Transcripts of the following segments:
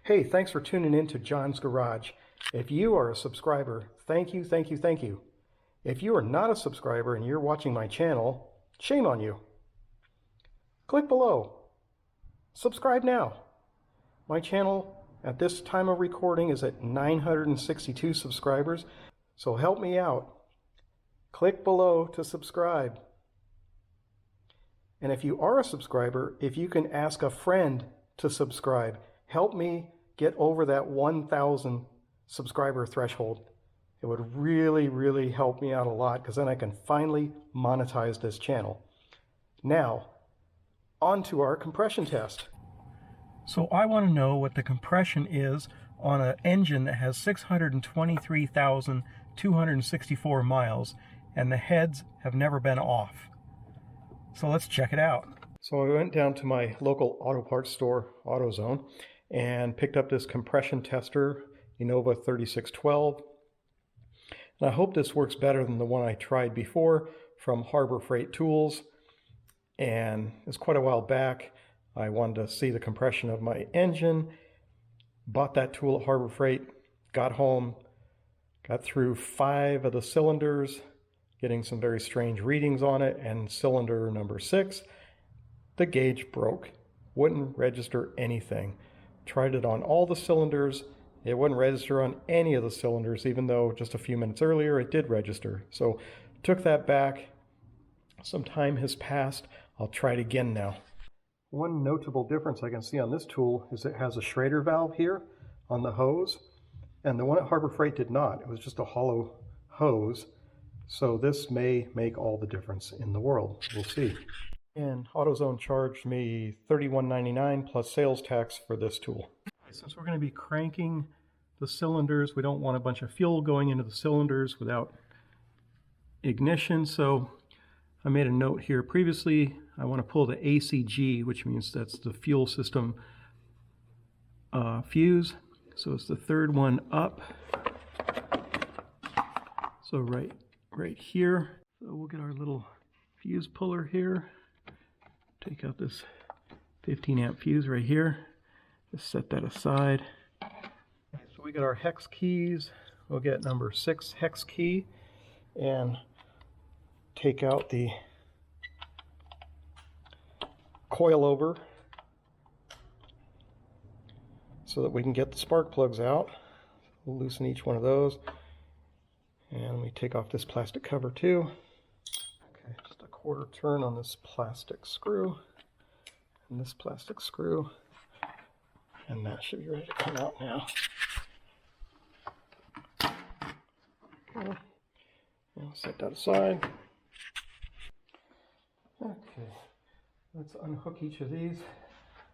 Hey, thanks for tuning in to John's Garage. If you are a subscriber, thank you, thank you, thank you. If you are not a subscriber and you're watching my channel, shame on you. Click below. Subscribe now. My channel at this time of recording is at 962 subscribers, so help me out. Click below to subscribe. And if you are a subscriber, if you can ask a friend to subscribe, help me get over that 1,000 subscriber threshold. It would really, really help me out a lot, because then I can finally monetize this channel. Now, on to our compression test. So I want to know what the compression is on an engine that has 623,264 miles, and the heads have never been off. So let's check it out. So I went down to my local auto parts store, AutoZone, and picked up this compression tester, Innova 3612. And I hope this works better than the one I tried before from Harbor Freight Tools. And it's quite a while back. I wanted to see the compression of my engine. Bought that tool at Harbor Freight, got home, got through 5 of the cylinders, getting some very strange readings on it, and cylinder number 6, the gauge broke. Wouldn't register anything. Tried it on all the cylinders. It wouldn't register on any of the cylinders, even though just a few minutes earlier it did register. So took that back. Some time has passed. I'll try it again now. One notable difference I can see on this tool is it has a Schrader valve here on the hose, and the one at Harbor Freight did not. It was just a hollow hose. So this may make all the difference in the world. We'll see. And AutoZone charged me $31.99 plus sales tax for this tool. Since we're going to be cranking the cylinders, we don't want a bunch of fuel going into the cylinders without ignition. So I made a note here previously. I want to pull the ACG, which means that's the fuel system fuse. So it's the third one up. So right here. So we'll get our little fuse puller here. Take out this 15 amp fuse right here. Just set that aside. So we got our hex keys. We'll get number 6 hex key and take out the coilover so that we can get the spark plugs out. We'll loosen each one of those. And we take off this plastic cover too. Okay, just a quarter turn on this plastic screw and this plastic screw, and that should be ready to come out now. Okay, now set that aside. Okay, let's unhook each of these,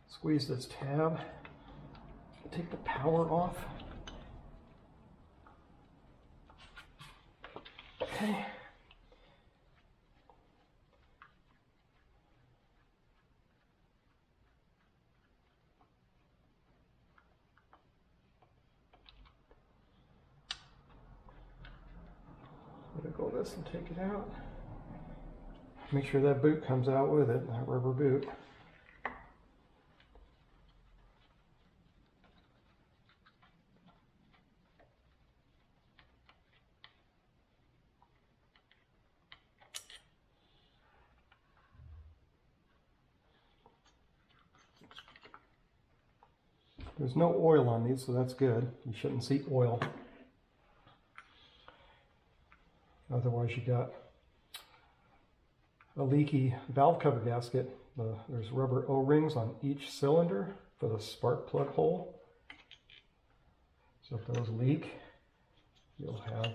squeeze this tab, take the power off. Okay. Wiggle this and take it out. Make sure that boot comes out with it, that rubber boot. There's no oil on these, so that's good. You shouldn't see oil. Otherwise you got a leaky valve cover gasket. There's rubber O-rings on each cylinder for the spark plug hole. So if those leak, you'll have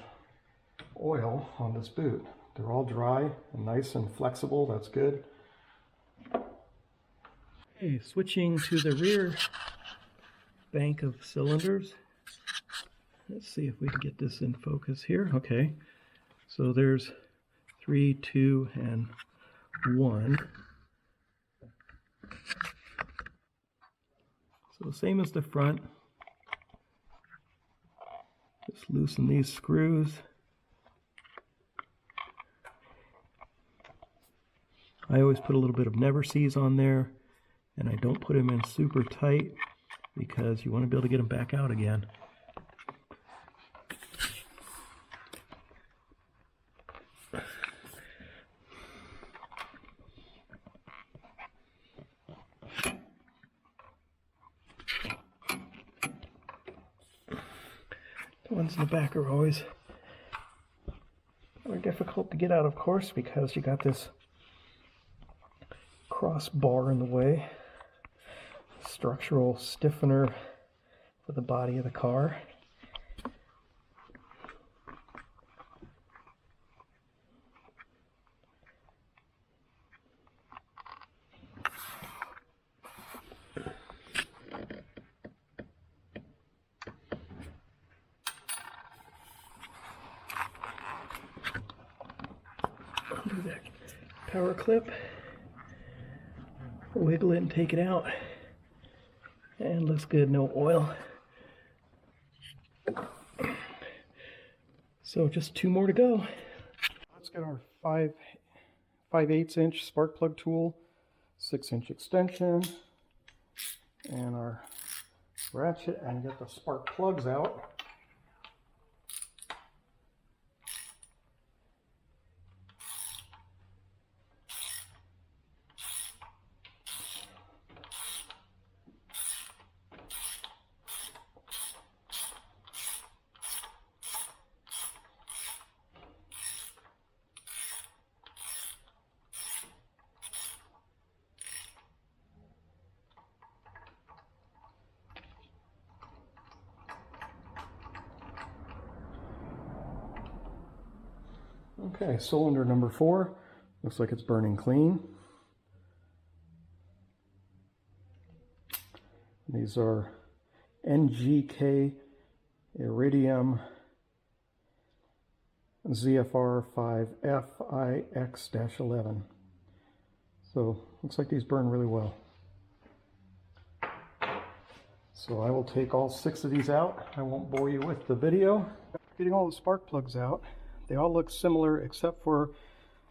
oil on this boot. They're all dry and nice and flexible. That's good. Okay, switching to the rear bank of cylinders. Let's see if we can get this in focus here. Okay, so there's 3, 2, and 1. So same as the front. Just loosen these screws. I always put a little bit of never sees on there, and I don't put them in super tight because you want to be able to get them back out again. The ones in the back are always more difficult to get out, of course, because you got this crossbar in the way, structural stiffener for the body of the car. Do that power clip, wiggle it and take it out, and looks good, no oil. So just 2 more to go. Let's get our 5/8 inch spark plug tool, 6-inch extension, and our ratchet, and get the spark plugs out. Okay, cylinder number 4 looks like it's burning clean. These are NGK Iridium ZFR 5FIX-11. So looks like these burn really well. So I will take all 6 of these out. I won't bore you with the video. Getting all the spark plugs out. They all look similar except for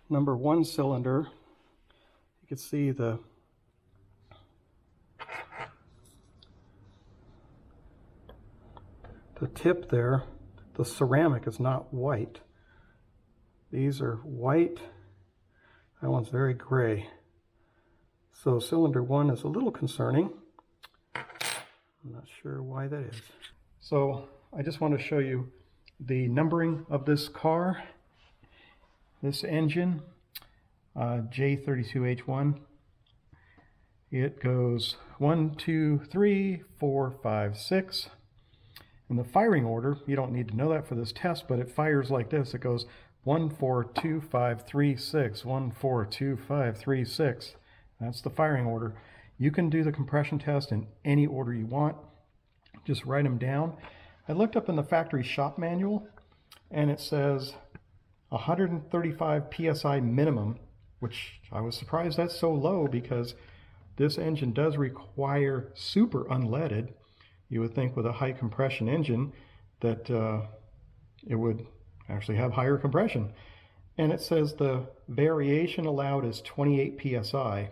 number 1 cylinder. You can see the tip there. The ceramic is not white. These are white. That one's very gray. So cylinder 1 is a little concerning. I'm not sure why that is. So I just want to show you the numbering of this car, this engine, J32A1. It goes 1, 2, 3, 4, 5, 6. In the firing order, you don't need to know that for this test, but it fires like this. It goes 1, 4, 2, 5, 3, 6, 1, 4, 2, 5, 3, 6. That's the firing order. You can do the compression test in any order you want. Just write them down. I looked up in the factory shop manual, and it says 135 psi minimum, which I was surprised that's so low because this engine does require super unleaded. You would think with a high compression engine that it would actually have higher compression. And it says the variation allowed is 28 psi.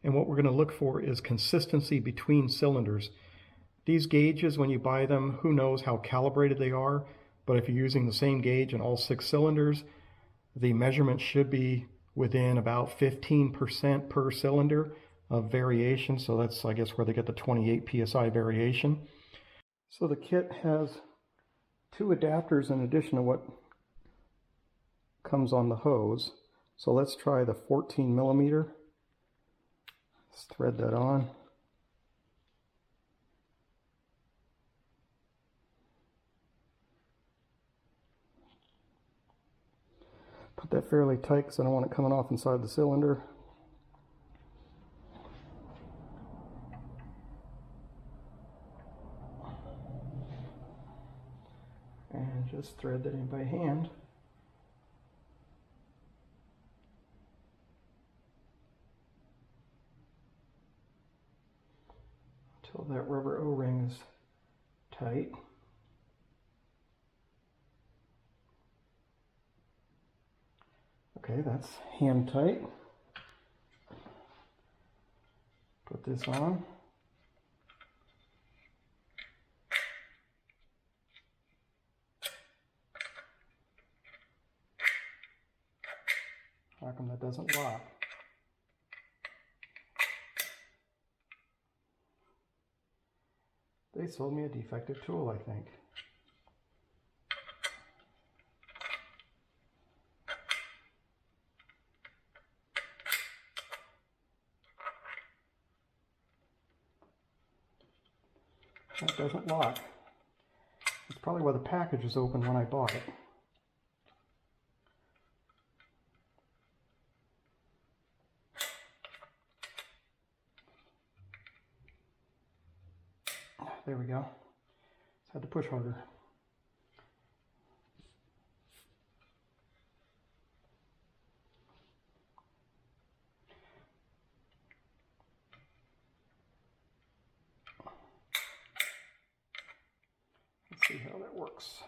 And what we're going to look for is consistency between cylinders. These gauges, when you buy them, who knows how calibrated they are, but if you're using the same gauge in all 6 cylinders, the measurement should be within about 15% per cylinder of variation. So that's, I guess, where they get the 28 psi variation. So the kit has 2 adapters in addition to what comes on the hose. So let's try the 14 millimeter. Let's thread that on. Put that fairly tight because I don't want it coming off inside the cylinder. And just thread that in by hand. Until that rubber O-ring is tight. Okay, that's hand tight. Put this on. and that doesn't lock. They sold me a defective tool, I think. That doesn't lock. It's probably why the package was open when I bought it. There we go. Just had to push harder. Let's see how that works.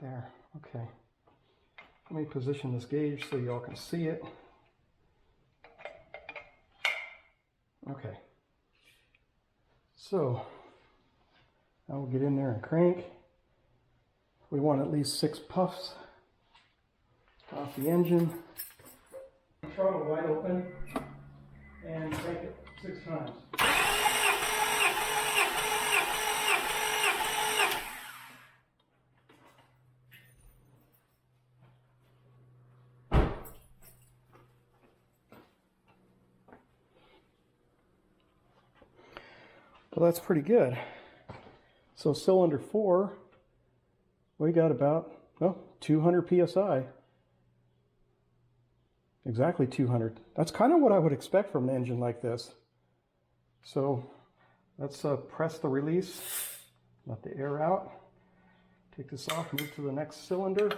There, okay. Let me position this gauge so y'all can see it. Okay. So, I will get in there and crank. We want at least 6 puffs off the engine. Throttle wide open and crank it 6 times. Well, that's pretty good. So cylinder 4, we got about, well, 200 psi. Exactly 200. That's kind of what I would expect from an engine like this. So let's press the release, let the air out, take this off, move to the next cylinder.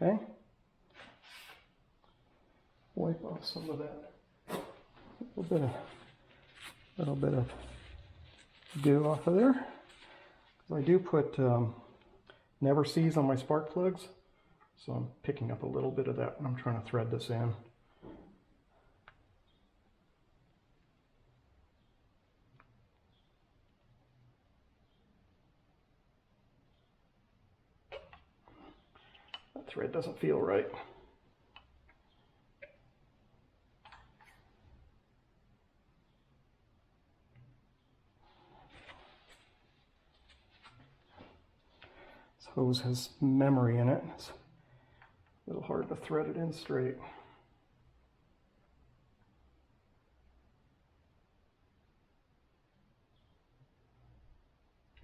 Okay, wipe off some of that, little bit of goo off of there. I do put never sees on my spark plugs, so I'm picking up a little bit of that when I'm trying to thread this in. That thread doesn't feel right. This hose has memory in it. It's a little hard to thread it in straight.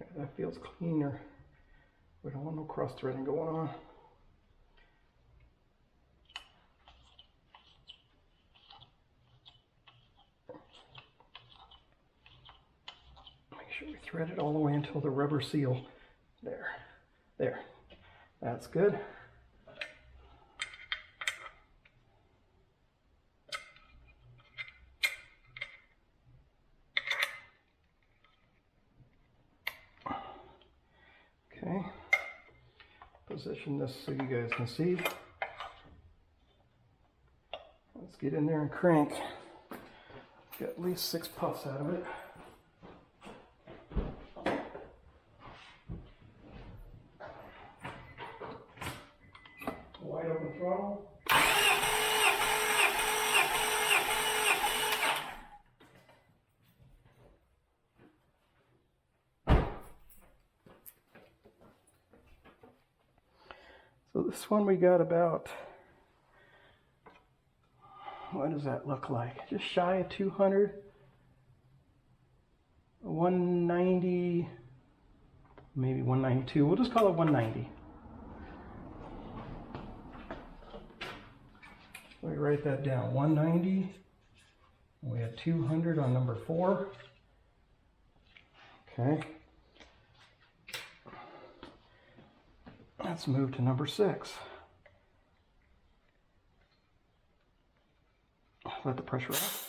Okay, that feels cleaner. We don't want no cross threading going on. Make sure we thread it all the way until the rubber seal. There. That's good. Okay. Position this so you guys can see. Let's get in there and crank. Get at least 6 puffs out of it. Wide open throttle. So this one we got about, what does that look like? Just shy of 200, 190, maybe 192. We'll just call it 190. Let me write that down, 190. We have 200 on number 4. Okay. Let's move to number 6. Let the pressure out.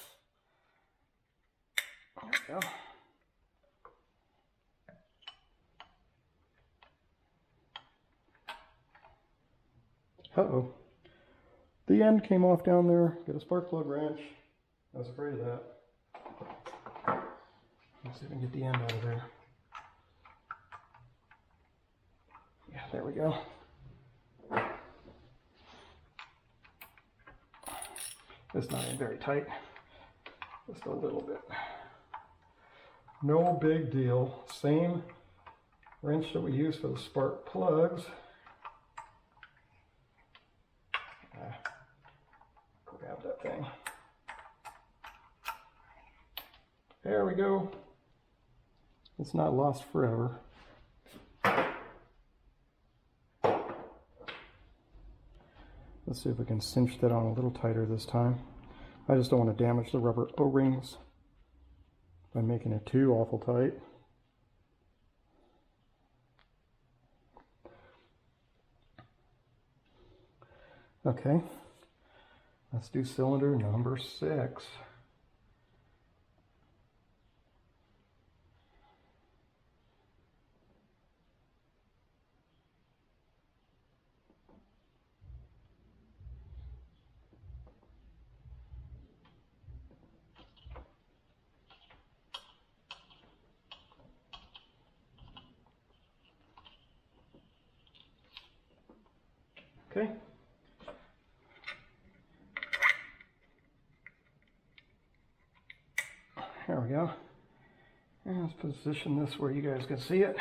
There we go. Uh-oh. The end came off down there. Get a spark plug wrench. I was afraid of that. Let's see if I can get the end out of there. Yeah, there we go. It's not in very tight, just a little bit. No big deal. Same wrench that we use for the spark plugs. Grab that thing. There we go. It's not lost forever. Let's see if we can cinch that on a little tighter this time. I just don't want to damage the rubber O-rings by making it too awful tight. Okay, let's do cylinder number 6. Okay. There we go. And let's position this where you guys can see it.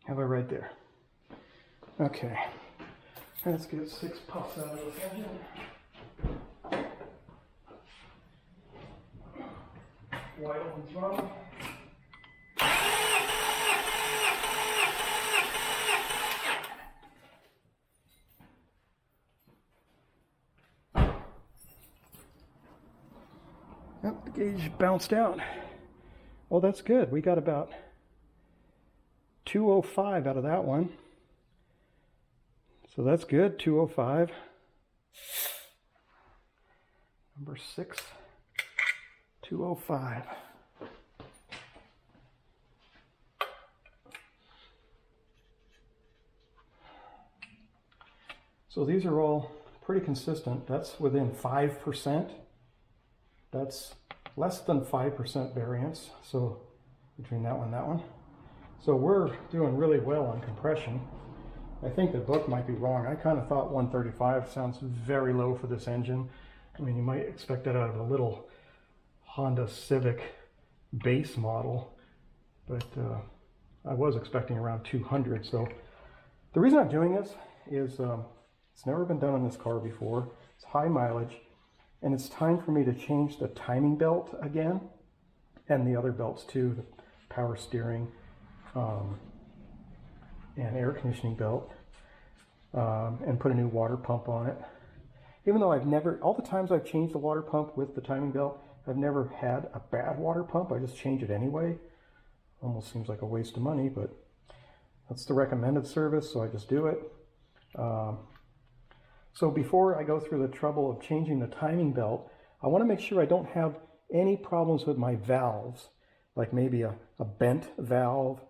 How about right there? Okay. Let's get 6 puffs out of this engine. Wide open throttle. Oh, the gauge bounced out. Well, that's good. We got about 205 out of that one. So that's good, 205. Number 6, 205. So these are all pretty consistent. That's within 5%. That's less than 5% variance, so between that one and that one. So we're doing really well on compression. I think the book might be wrong. I kind of thought 135 sounds very low for this engine. I mean, you might expect that out of a little Honda Civic base model, but I was expecting around 200. So the reason I'm doing this is it's never been done on this car before. It's high mileage. And it's time for me to change the timing belt again, and the other belts too, the power steering and air conditioning belt, and put a new water pump on it. Even though I've never, all the times I've changed the water pump with the timing belt, I've never had a bad water pump. I just change it anyway. Almost seems like a waste of money, but that's the recommended service, so I just do it. So before I go through the trouble of changing the timing belt, I want to make sure I don't have any problems with my valves, like maybe a bent valve,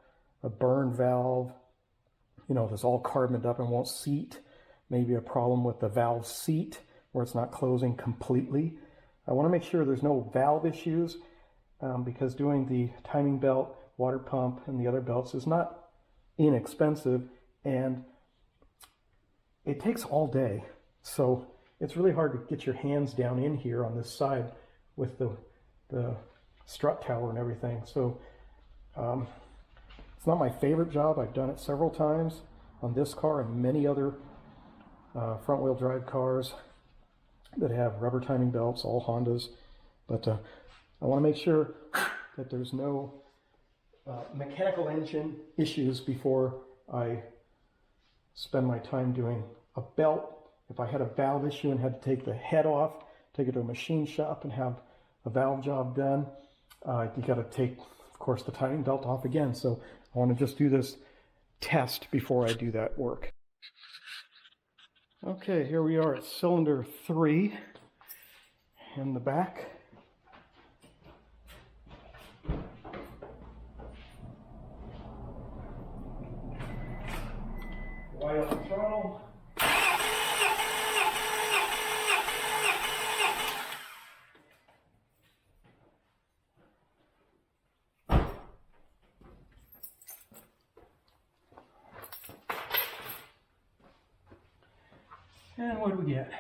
a burn valve, you know, that's all carboned up and won't seat, maybe a problem with the valve seat where it's not closing completely. I want to make sure there's no valve issues because doing the timing belt, water pump, and the other belts is not inexpensive, and it takes all day, so it's really hard to get your hands down in here on this side with the strut tower and everything. So it's not my favorite job. I've done it several times on this car and many other front-wheel drive cars that have rubber timing belts, all Hondas. But I want to make sure that there's no mechanical engine issues before I spend my time doing a belt. If I had a valve issue and had to take the head off, take it to a machine shop and have a valve job done, you got to take, of course, the timing belt off again. So I want to just do this test before I do that work. Okay, here we are at cylinder 3 in the back. Wide open throttle. And what do we get?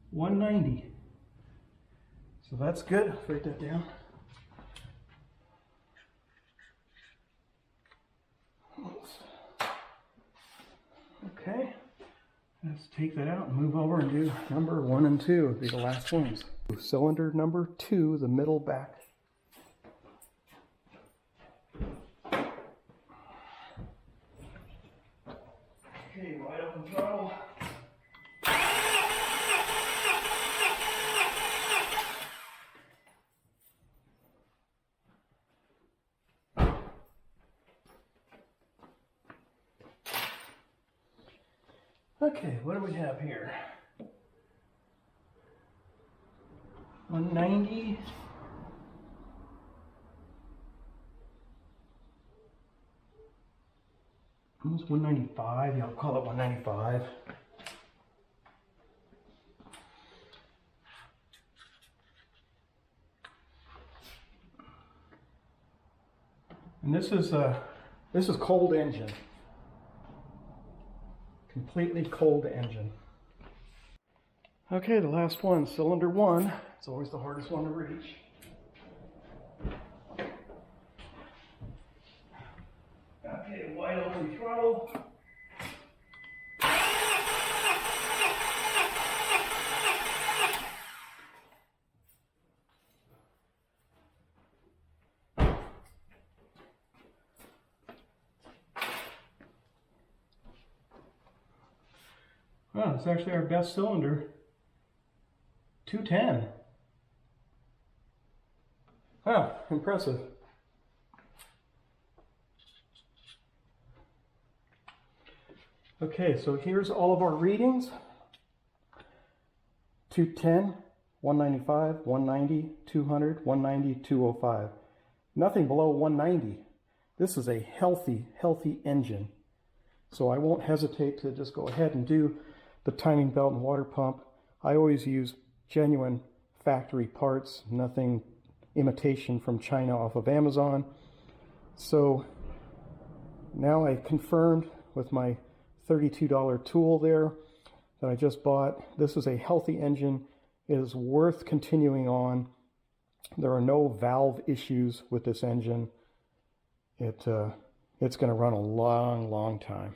190. So that's good. Let's write that down. Okay. Let's take that out and move over and do number 1 and 2. It'll be the last ones. Cylinder number 2, the middle back. Okay, wide open throttle. Okay, what do we have here? 190. Almost 195. Yeah, I'll call it 195. And this is cold engine. Completely cold engine. Okay, the last one, cylinder 1. It's always the hardest one to reach. Okay, wide open throttle. Wow, it's actually our best cylinder. 210. Wow, impressive. Okay, so here's all of our readings. 210, 195, 190, 200, 190, 205. Nothing below 190. This is a healthy engine. So I won't hesitate to just go ahead and do the timing belt and water pump. I always use genuine factory parts, nothing imitation from China off of Amazon. So now I confirmed with my $32 tool there that I just bought. This is a healthy engine. It is worth continuing on. There are no valve issues with this engine. It's going to run a long time.